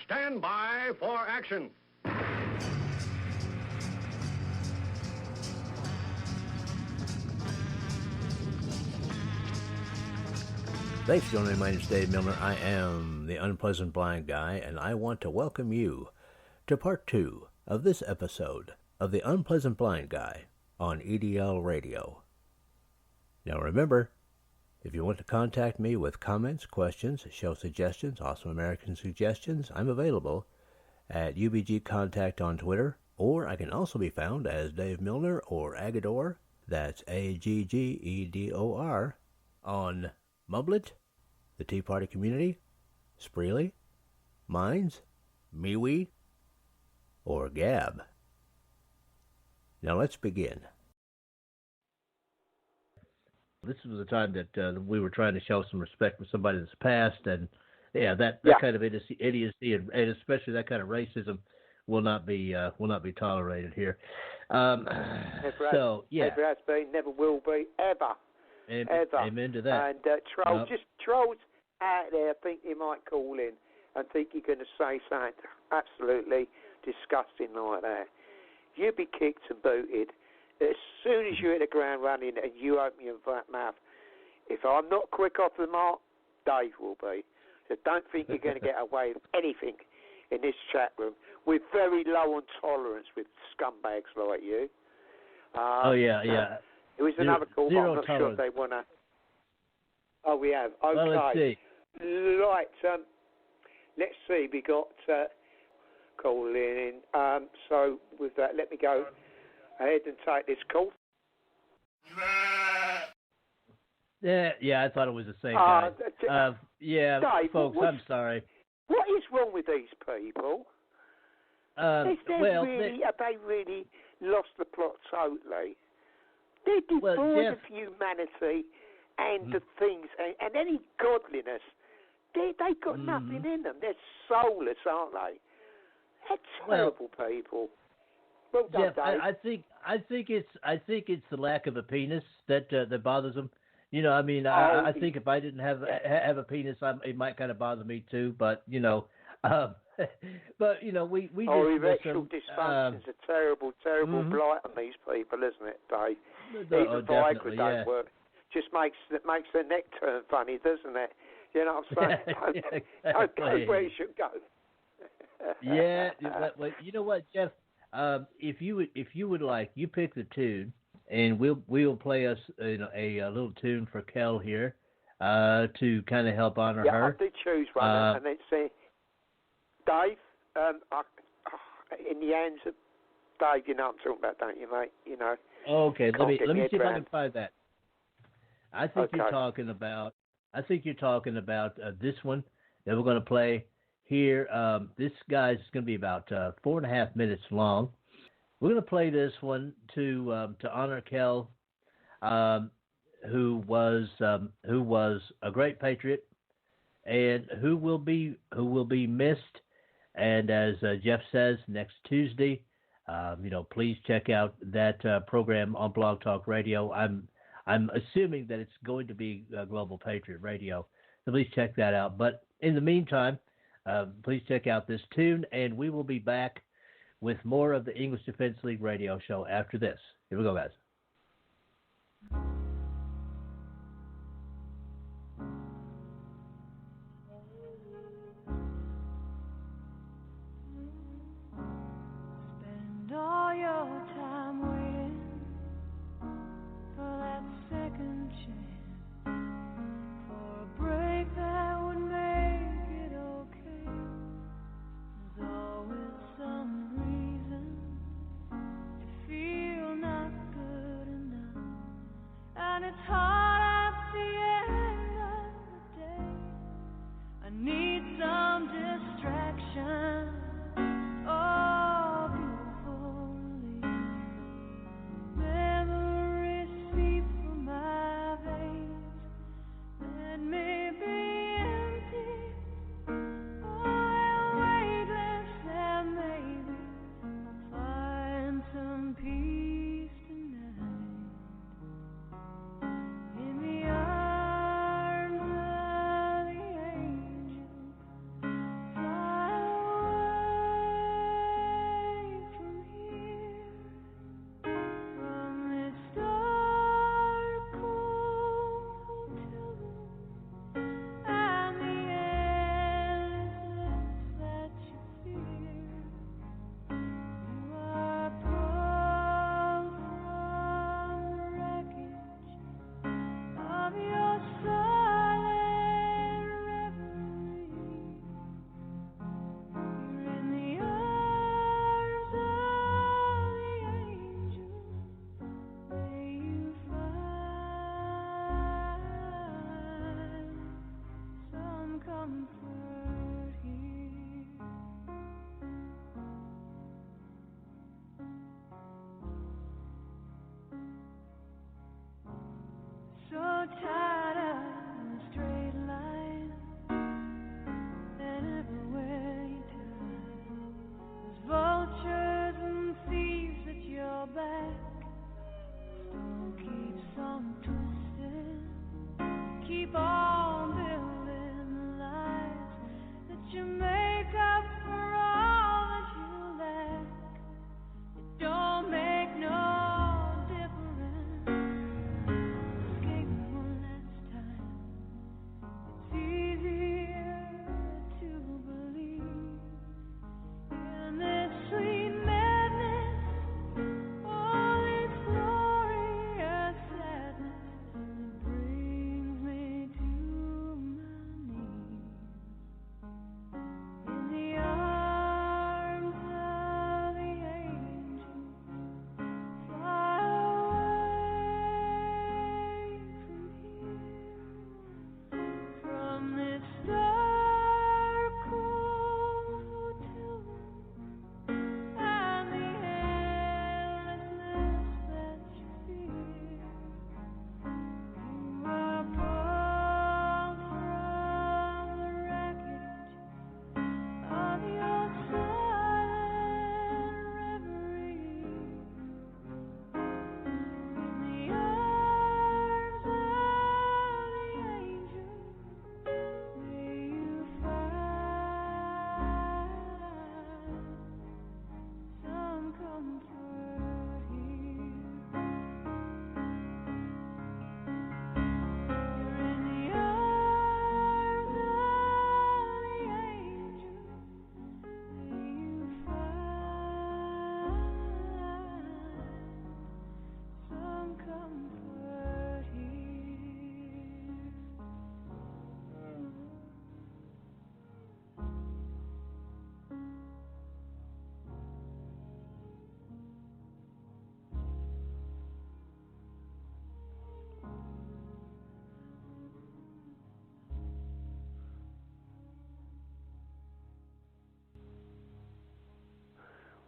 stand by for action. Thanks for joining me. My name is Dave Milner. I am the Unpleasant Blind Guy, and I want to welcome you to part 2 of this episode of the Unpleasant Blind Guy on EDL Radio. Now remember, if you want to contact me with comments, questions, show suggestions, Awesome American suggestions, I'm available at UBG Contact on Twitter, or I can also be found as Dave Milner or Agador, that's Aggedor, on Mumblet, the Tea Party Community, Spreely, Minds, MeWe, or Gab. Now let's begin. This was the time that we were trying to show some respect for somebody that's passed, and that kind of idiocy and especially that kind of racism will not be tolerated here. Never has been, never will be, ever. Ever. Amen to that. And trolls out there think you might call in and think you're going to say something absolutely disgusting like that. You'll be kicked and booted as soon as you hit the ground running and you open your mouth. If I'm not quick off the mark, Dave will be. So don't think you're going to get away with anything in this chat room. We're very low on tolerance with scumbags like you. It was another call, but I'm not sure if they want to. Oh, we have. Okay. Well, let's see. Right. Let's see. We got calling in. So with that, let me go ahead and take this call. Yeah, I thought it was the same guy. Dave, folks, I'm sorry. What is wrong with these people? Have they really lost the plot totally? They're devoid of humanity and the things and any godliness. They've got nothing in them. They're soulless, aren't they? They're terrible people. Well done, Jeff, Dave. I think it's the lack of a penis that bothers them. You know, I mean, I think if I didn't have a penis, it might kind of bother me too. But we erectile dysfunction's a terrible blight on these people, isn't it, Dave? Even Viagra don't work. Just makes their neck turn funny, doesn't it? You know what I'm saying? Don't go where you should go. Well, you know what, Jeff? If you would like, you pick the tune, and we'll play us a little tune for Kel here to kind of help honor her. Yeah, I did choose one, and then say, Dave, in the hands of Dave, you know what I'm talking about, don't you, mate? You know. Okay, let me see if I can find that. I think you're talking about this one that we're going to play here. This guy's going to be about 4.5 minutes long. We're going to play this one to honor Kel, who was a great patriot and who will be missed. And as Jeff says, next Tuesday, please check out that program on Blog Talk Radio. I'm assuming that it's going to be Global Patriot Radio, so please check that out. But in the meantime, please check out this tune, and we will be back with more of the English Defense League radio show after this. Here we go, guys. Spend all your time waiting for that second chance, for a break that would make it okay. There's always some reason to feel not good enough.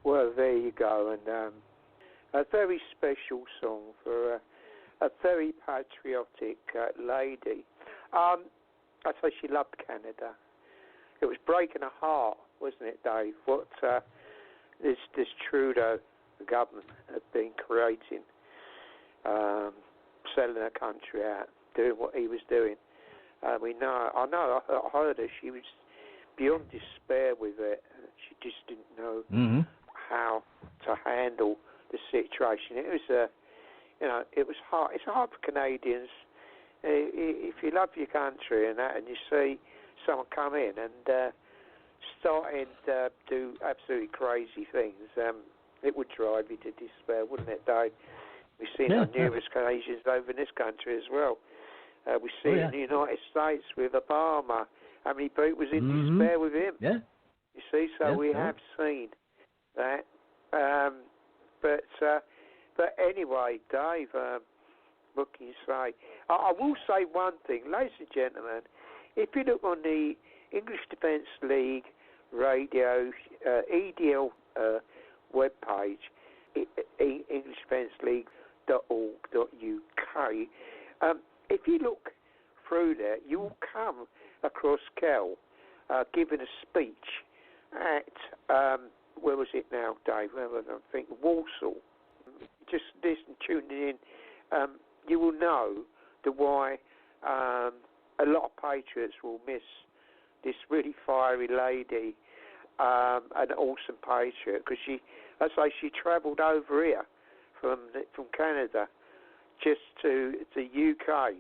Well, there you go, and a very special song for a very patriotic lady. I say she loved Canada. It was breaking her heart, wasn't it, Dave? What this Trudeau government had been creating, selling her country out, doing what he was doing. I heard her. She was beyond despair with it. She just didn't know how to handle the situation. It was, it was hard. It's hard for Canadians. If you love your country and that, and you see someone come in and starting to do absolutely crazy things, it would drive you to despair, wouldn't it, Dave? We've seen it on numerous occasions over in this country as well. We see it in the United States with Obama. How many people was in despair with him? Yeah. You see, so we have seen that. But anyway, Dave, what can you say? I will say one thing, ladies and gentlemen. If you look on the English Defence League radio EDL webpage, EnglishDefenceLeague.org.uk, if you look through there, you will come across Kel giving a speech at where was it now, Dave? I think Walsall. Just listen, tuning in, you will know why a lot of patriots will miss this really fiery lady, an awesome patriot, because she travelled over here from Canada just to the UK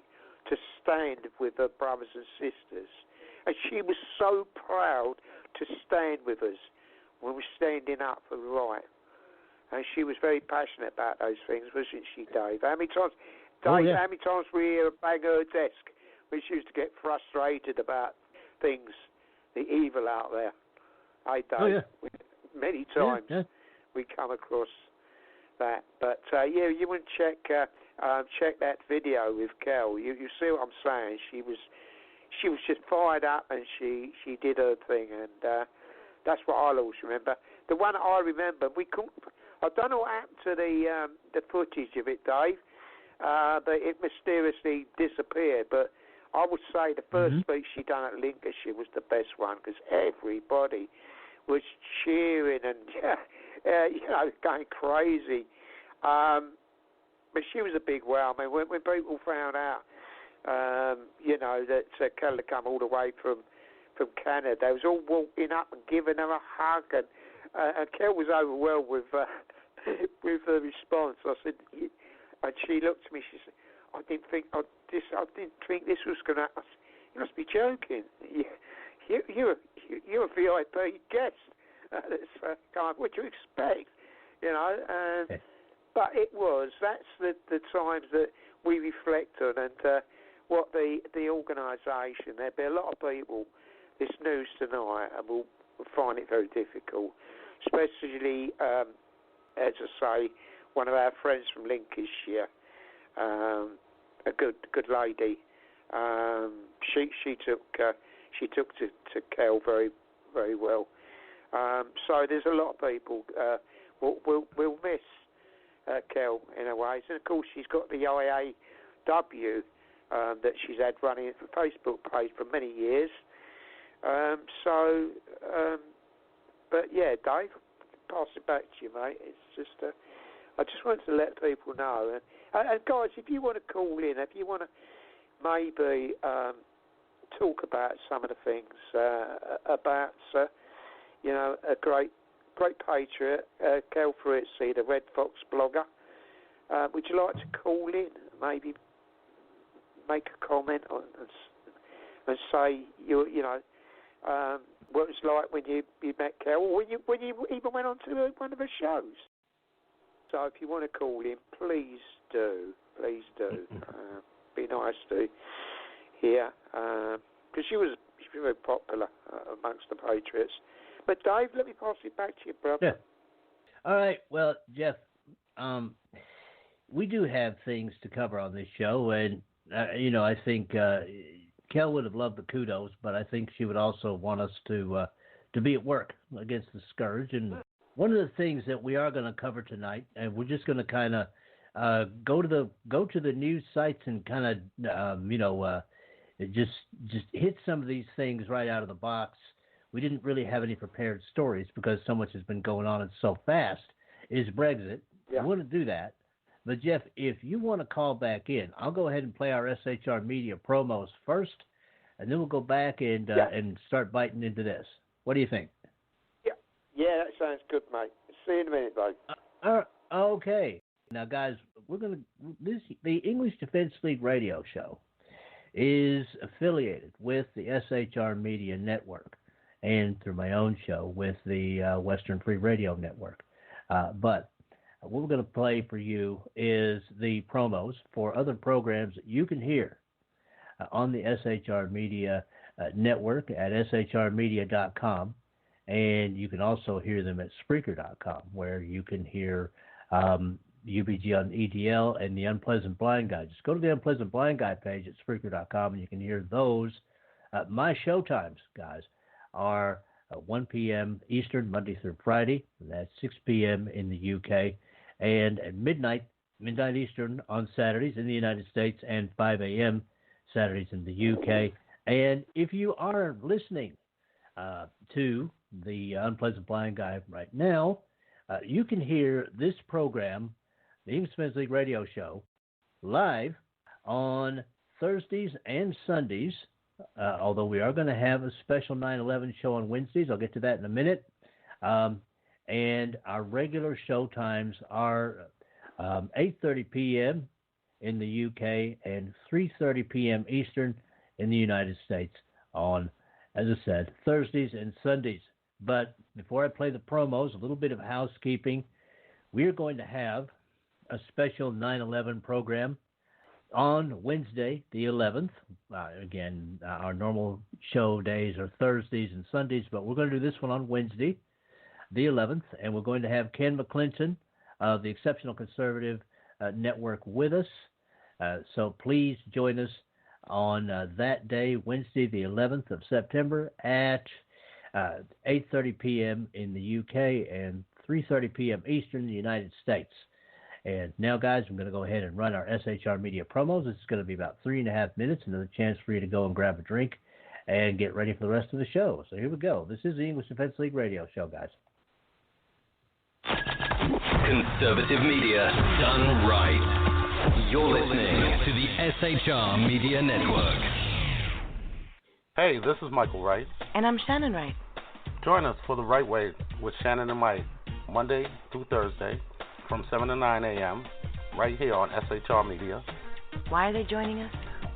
to stand with her brothers and sisters, and she was so proud to stand with us when we're standing up for the right. And she was very passionate about those things, wasn't she, Dave? How many times, How many times we hear her bang her desk when she used to get frustrated about things, the evil out there? Hey, Dave, many times we come across that. But you want to check that video with Kel. You see what I'm saying? She was just fired up, and she did her thing, and that's what I'll always remember. The one I remember, I don't know what happened to the footage of it, Dave, but it mysteriously disappeared. But I would say the first speech she done at Lincolnshire was the best one, because everybody was cheering and going crazy. But she was a big wow. I mean, when people found out, that Kel had come all the way from Canada, they was all walking up and giving her a hug, and Kel was overwhelmed with the response. I said, and she looked at me. She said, "I didn't think this was going to happen." You must be joking. You're a VIP guest. What do you expect? But it was. That's the times that we reflect on, and what the organisation. There'll be a lot of people. This news tonight, and will find it very difficult, especially, as I say, one of our friends from Lincolnshire, a good lady. She took to Kel very, very well. So there's a lot of people will miss Kel in a way, and of course she's got the IAW that she's had running for Facebook page for many years. But yeah, Dave, pass it back to you, mate. It's just, I just wanted to let people know. And guys, if you want to call in, if you want to maybe talk about some of the things about, a great patriot, Kel Fritzy, the Red Fox blogger, would you like to call in? Maybe make a comment on and say what it was like when you met Kel, or when you even went on to one of her shows. So if you want to call in, please do. Be nice to hear, because she was very popular amongst the patriots. But Dave, let me pass it back to you, brother. Yeah. All right. Well, Jeff, we do have things to cover on this show, and I think Kel would have loved the kudos, but I think she would also want us to be at work against the scourge, and one of the things that we are going to cover tonight, and we're just going to kind of go to the news sites and kind of just hit some of these things right out of the box. We didn't really have any prepared stories because so much has been going on and so fast. Is Brexit? Yeah. We want to do that. But Jeff, if you want to call back in, I'll go ahead and play our SHR Media promos first, and then we'll go back and start biting into this. What do you think? Yeah, that sounds good, mate. See you in a minute, bud. Okay. Now, guys, the English Defense League radio show is affiliated with the SHR Media Network and through my own show with the Western Free Radio Network. But what we're going to play for you is the promos for other programs that you can hear on the SHR Media Network at shrmedia.com. And you can also hear them at Spreaker.com, where you can hear UBG on EDL and the Unpleasant Blind Guy. Just go to the Unpleasant Blind Guy page at Spreaker.com, and you can hear those. My show times, guys, are 1 p.m. Eastern, Monday through Friday. That's 6 p.m. in the UK, and at midnight Eastern on Saturdays in the United States, and 5 a.m. Saturdays in the UK. And if you are listening to the Unpleasant Blind Guy right now, you can hear this program, the English Defense League radio show, live on Thursdays and Sundays, although we are going to have a special 9/11 show on Wednesdays. I'll get to that in a minute. And our regular show times are 8:30 p.m. in the UK and 3:30 p.m. Eastern in the United States on, as I said, Thursdays and Sundays. But before I play the promos, a little bit of housekeeping. We're going to have a special 9/11 program on Wednesday, the 11th. Again, our normal show days are Thursdays and Sundays, but we're going to do this one on Wednesday, the 11th, and we're going to have Ken McClinton of the Exceptional Conservative Network with us. So please join us on that day, Wednesday, the 11th of September at 8:30 p.m. in the UK and 3:30 p.m. Eastern in the United States. And now, guys, I'm going to go ahead and run our SHR Media promos. This is going to be about 3.5 minutes, another chance for you to go and grab a drink and get ready for the rest of the show. So here we go. This is the English Defense League radio show, guys. Conservative media done right. You're listening to the SHR Media Network. Hey, this is Michael Wright. And I'm Shannon Wright. Join us for The Right Way with Shannon and Mike, Monday through Thursday from 7 to 9 a.m. right here on SHR Media. Why are they joining us?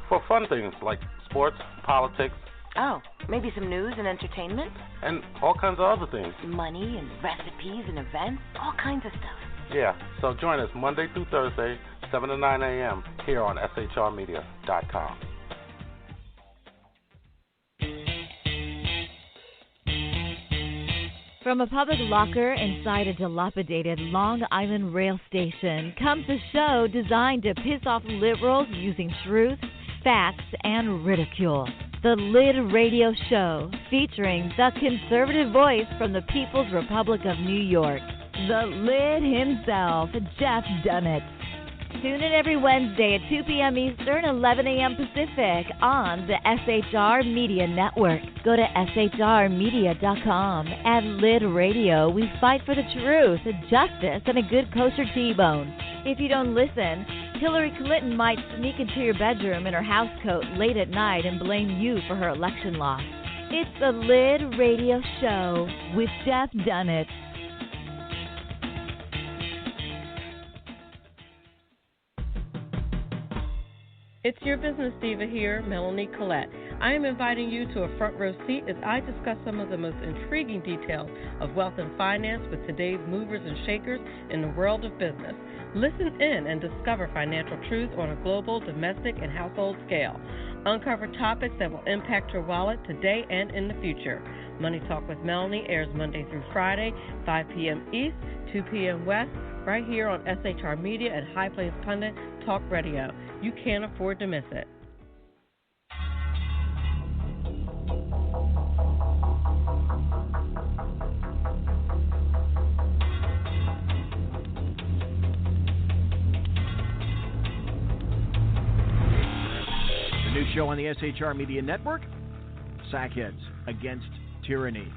For fun things like sports, politics. Oh, maybe some news and entertainment? And all kinds of other things. Money and recipes and events, all kinds of stuff. Yeah, so join us Monday through Thursday, 7 to 9 a.m. here on shrmedia.com. From a public locker inside a dilapidated Long Island rail station comes a show designed to piss off liberals using truth, facts, and ridicule. The Lid Radio Show, featuring the conservative voice from the People's Republic of New York, the Lid himself, Jeff Dunnett. Tune in every Wednesday at 2 p.m. Eastern, 11 a.m. Pacific on the SHR Media Network. Go to shrmedia.com. At Lid Radio, we fight for the truth, justice, and a good kosher T-bone. If you don't listen, Hillary Clinton might sneak into your bedroom in her housecoat late at night and blame you for her election loss. It's the Lid Radio Show with Jeff Dunnett. It's your business diva here, Melanie Collette. I am inviting you to a front row seat as I discuss some of the most intriguing details of wealth and finance with today's movers and shakers in the world of business. Listen in and discover financial truths on a global, domestic, and household scale. Uncover topics that will impact your wallet today and in the future. Money Talk with Melanie airs Monday through Friday, 5 p.m. East, 2 p.m. West, right here on SHR Media and High Plains Pundit Talk Radio. You can't afford to miss it. show on the SHR Media Network, Sackheads Against Tyranny,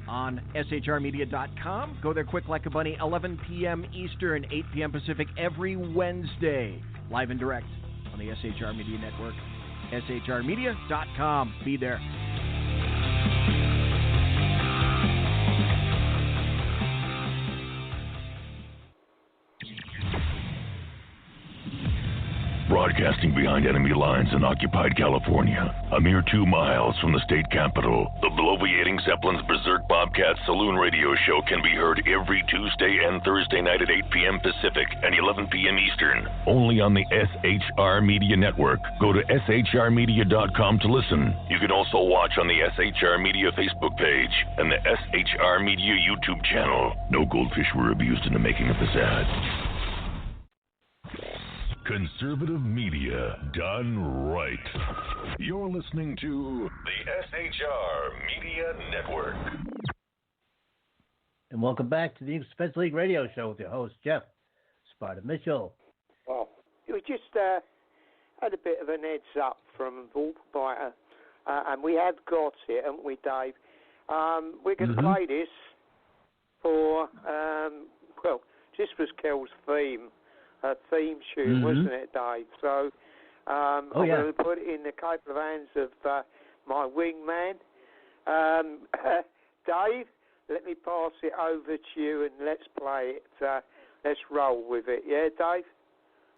on shrmedia.com. Go there quick like a bunny, 11 p.m. Eastern, 8 p.m. Pacific, every Wednesday, live and direct on the SHR Media Network, shrmedia.com. Be there. Broadcasting behind enemy lines in occupied California, a mere 2 miles from the state capital, the bloviating Zeppelin's Berserk Bobcat Saloon Radio Show can be heard every Tuesday and Thursday night at 8 p.m. Pacific and 11 p.m. Eastern, only on the SHR Media Network. Go to shrmedia.com to listen. You can also watch on the SHR Media Facebook page and the SHR Media YouTube channel. No goldfish were abused in the making of this ad. Conservative media done right. You're listening to the SHR Media Network. And welcome back to the English Defense League Radio Show with your host, Jeff Spider Mitchell. Well, we just had a bit of an heads up from Wolfbiter, and we have got it, haven't we, Dave? We're going to play this for, this was Kel's theme tune, wasn't it, Dave? So I'm going to put it in the capable hands of my wingman. Dave, let me pass it over to you and let's play it. Let's roll with it. Yeah, Dave?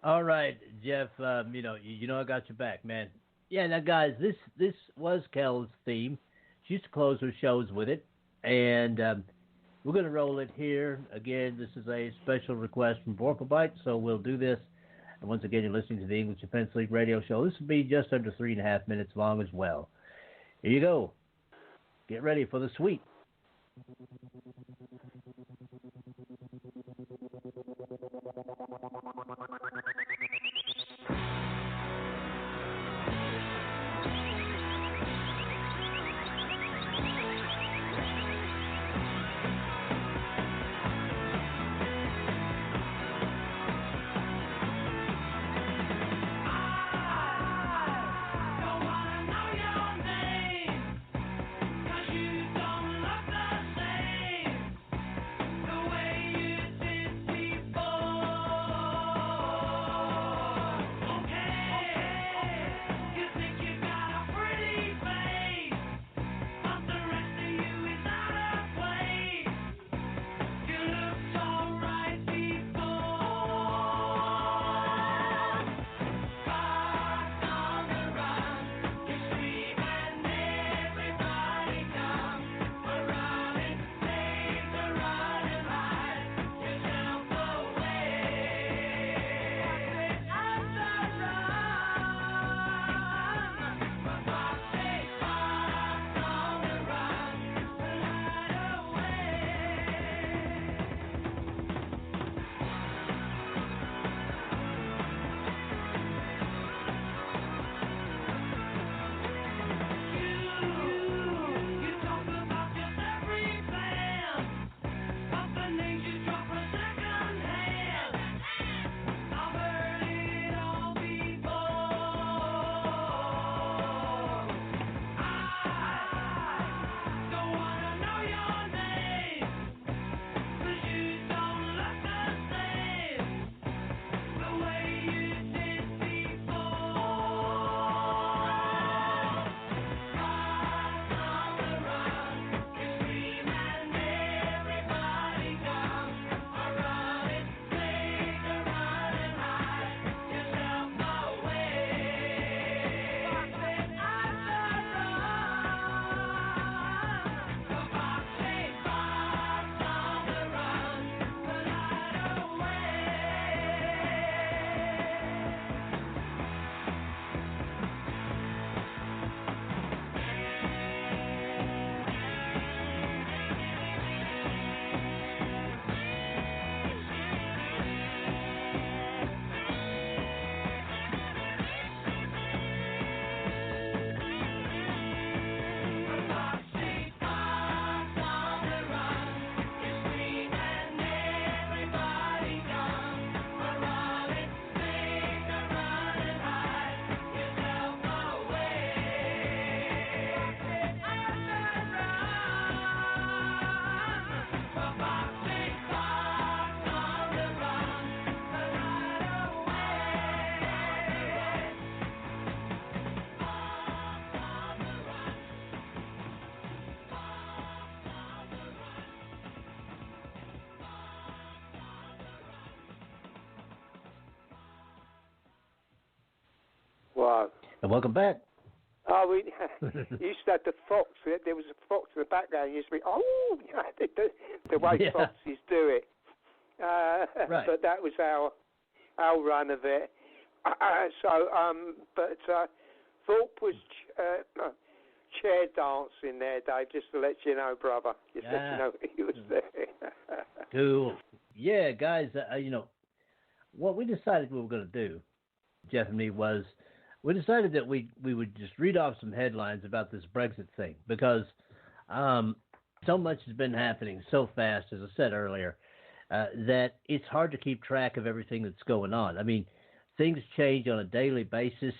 All right, Jeff, you know I got your back, man. Yeah, now, guys, this was Kel's theme. She used to close her shows with it, and we're going to roll it here. Again, this is a special request from Vorpalbite, so we'll do this. And once again, you're listening to the English Defense League Radio Show. This will be just under 3.5 minutes long as well. Here you go. Get ready for the sweep. The way Wow. And welcome back. Oh, we used to have the fox. There was a fox in the background. Used to be, the way foxes do it. Right. But that was our run of it. Thorpe was chair dancing there, Dave, just to let you know, brother. Just let you know he was there. Cool. Yeah, guys, what we decided we were going to do, Jeff and me, was we decided that we would just read off some headlines about this Brexit thing because so much has been happening so fast, as I said earlier, that it's hard to keep track of everything that's going on. I mean, things change on a daily basis,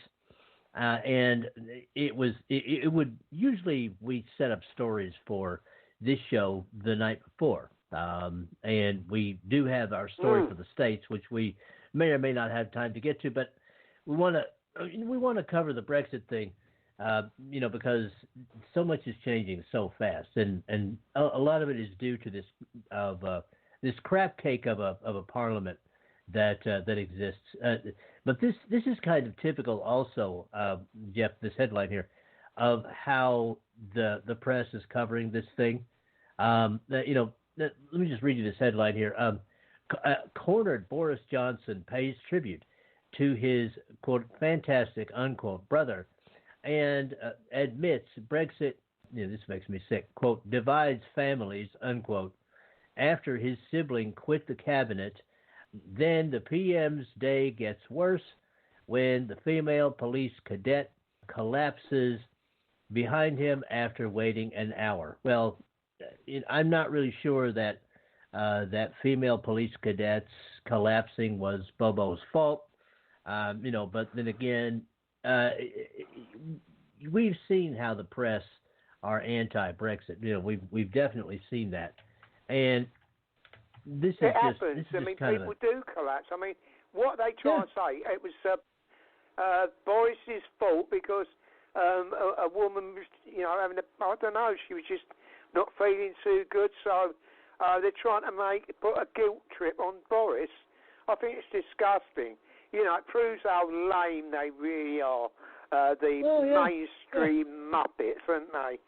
and it would usually we set up stories for this show the night before, and we do have our story for the States, which we may or may not have time to get to, but we want to cover the Brexit thing, because so much is changing so fast, and a lot of it is due to this crap cake of a parliament that exists. But this is kind of typical, also, Jeff. This headline here of how the press is covering this thing. Let me just read you this headline here. Cornered Boris Johnson pays tribute to his, quote, fantastic, unquote, brother, and admits Brexit, this makes me sick, quote, divides families, unquote, after his sibling quit the cabinet. Then the PM's day gets worse when the female police cadet collapses behind him after waiting an hour. Well, I'm not really sure that that female police cadet's collapsing was Bobo's fault. But then again, we've seen how the press are anti-Brexit. We've definitely seen that, and this is happens. People do collapse. I mean, what they try and say, it was Boris's fault because a woman was, having I don't know, she was just not feeling too good, so they're trying to put a guilt trip on Boris. I think it's disgusting. It proves how lame they really are, mainstream muppets, aren't they?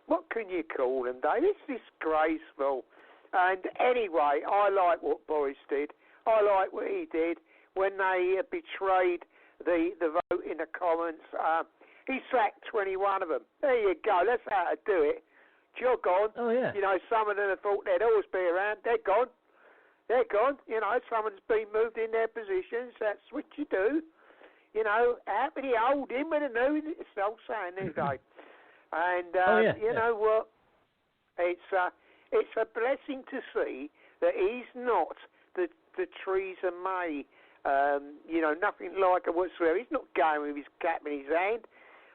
What can you call them, Dave? It's disgraceful. And anyway, I like what Boris did. I like what he did when they betrayed the vote in the Commons. He sacked 21 of them. There you go. That's how to do it. Jog on. Oh, yeah. Some of them have thought they'd always be around. They're gone. They're gone. Someone's been moved in their positions. That's what you do. Happy to hold him with a new. It's the old saying these days. And you know what? It's a blessing to see that he's not the Theresa May. Nothing like it whatsoever. He's not going with his cap in his hand.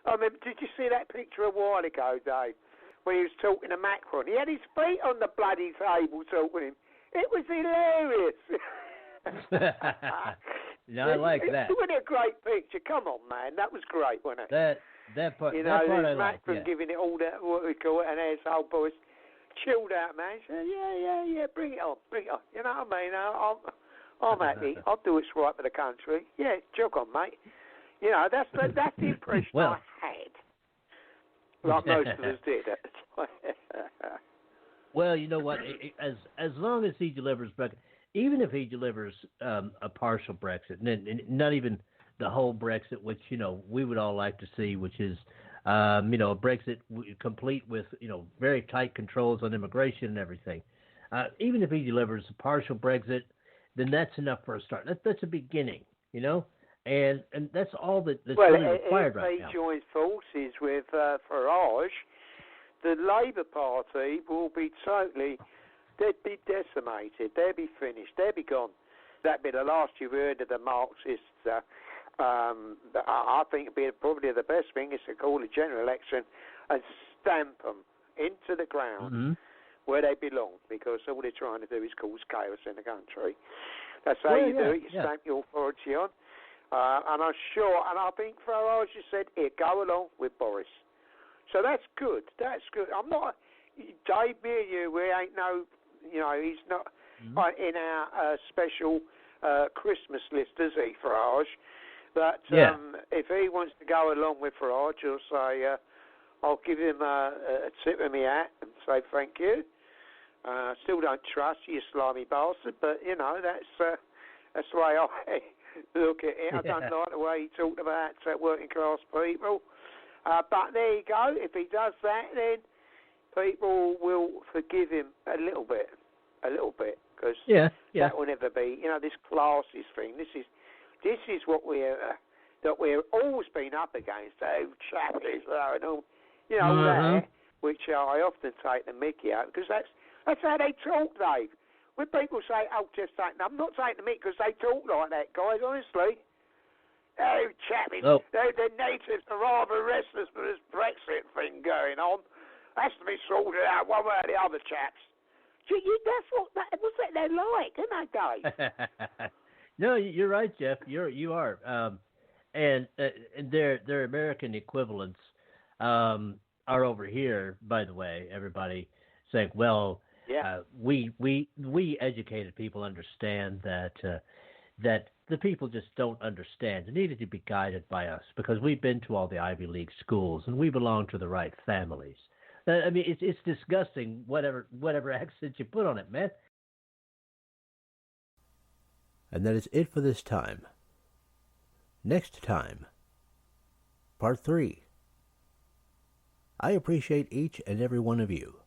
I mean, did you see that picture a while ago, Dave, when he was talking to Macron? He had his feet on the bloody table talking to him. It was hilarious. I like that. It was a great picture. Come on, man. That was great, wasn't it? That part I like. Macron giving it all that, what we call it, and there's old boys chilled out, man. Said, yeah, bring it on. You know what I mean? I'm happy. I'll do what's right for the country. Yeah, jog on, mate. That's the impression I had. Like most of us did at the time. Well, you know what? As long as he delivers Brexit, even if he delivers a partial Brexit, and not even the whole Brexit, which we would all like to see, which is a Brexit complete with very tight controls on immigration and everything. Even if he delivers a partial Brexit, then that's enough for a start. That's a beginning, and that's all that's really required right now. If he joins forces with Farage, the Labour Party will be they'd be decimated, they'd be finished, they'd be gone. That'd be the last you've heard of the Marxists. I think it'd be probably the best thing is to call a general election and stamp them into the ground where they belong, because all they're trying to do is cause chaos in the country. That's how you do it. You stamp your authority on. And I'm sure, and I think Farage just said, here, go along with Boris. So that's good. That's good. I'm not, Dave, me and you, we ain't he's not in our special Christmas list, is he, Farage? But if he wants to go along with Raj, I'll say I'll give him a tip of my hat and say thank you. Still don't trust you, slimy bastard, but you know that's the way I look at it. I don't like the way he talked about working class people. But there you go. If he does that, then people will forgive him a little bit, because that will never be. You know, this classes thing. This is what we're always been up against. Oh, chappies, and all, you know, that, which I often take the mickey out, because that's how they talk, Dave. When people say, "Oh, just take," I'm not taking the mickey because they talk like that, guys. Honestly. Oh, chappies, the natives are rather restless with this Brexit thing going on. Has to be sorted out one way or the other, chaps. That's what they're like, isn't they, Dave? No, you're right, Jeff. You are. And their American equivalents are over here, by the way, everybody, saying, well, we educated people understand that the people just don't understand. They needed to be guided by us because we've been to all the Ivy League schools and we belong to the right families. I mean, it's disgusting, whatever accent you put on it, man. And that is it for this time. Next time, part 3. I appreciate each and every one of you.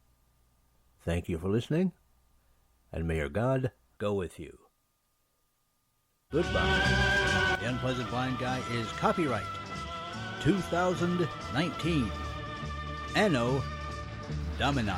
Thank you for listening, and may your God go with you. Goodbye. The Unpleasant Blind Guy is copyright 2019. Anno Domini.